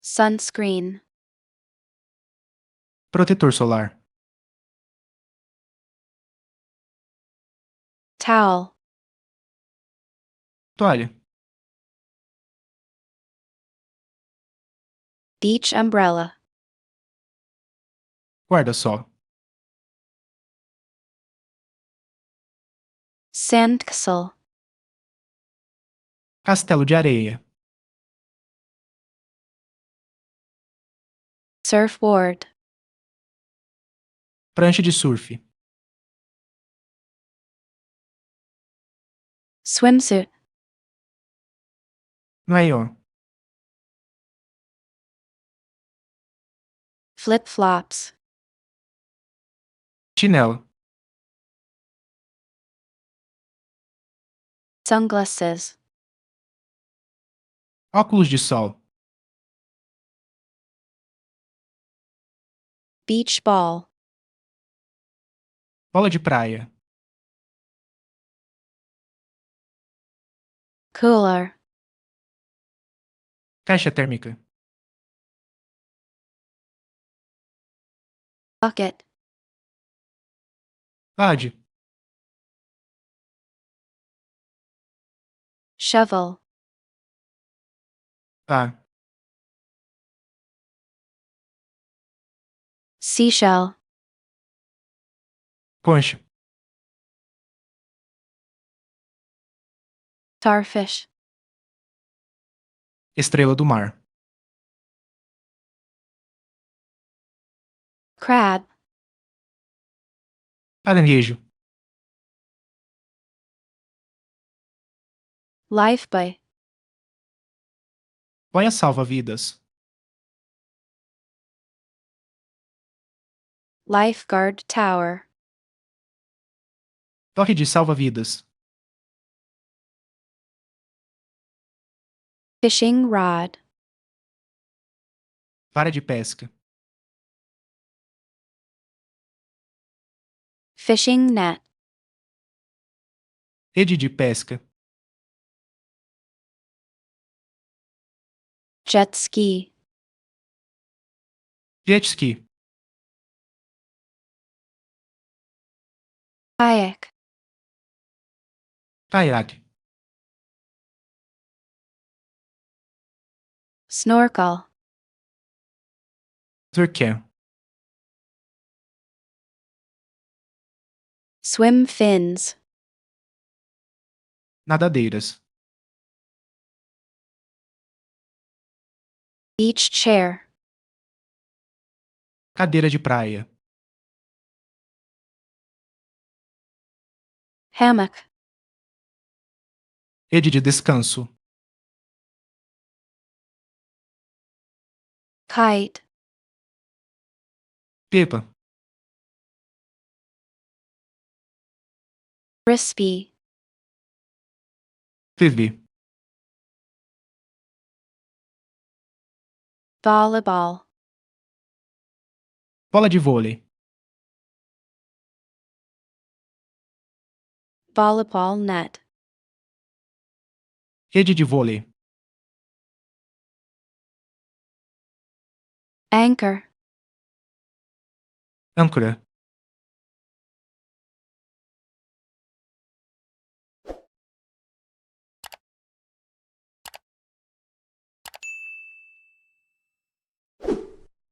sunscreen, protetor solar, towel, toalha, beach umbrella, guarda-sol, sandcastle, castelo de areia, surfboard, prancha de surf, swimsuit, maiô, flip-flops, chinelo, sunglasses, óculos de sol, beach ball, bola de praia, cooler, caixa térmica, bucket, balde, shovel, pá, seashell, concha, starfish, estrela do mar, crab, caranguejo, lifebuoy, boia salva-vidas, lifeguard tower, torre de salva-vidas, fishing rod, vara de pesca, fishing net, rede de pesca, jet ski, jet ski, kayak, caiaque, snorkel, turquém, swim fins, nadadeiras, beach chair, cadeira de praia, hammock, rede de descanso, kite, pipa, frisbee, frisbee, volleyball, bola de vôlei, volleyball net, rede de vôlei, anchor, âncora,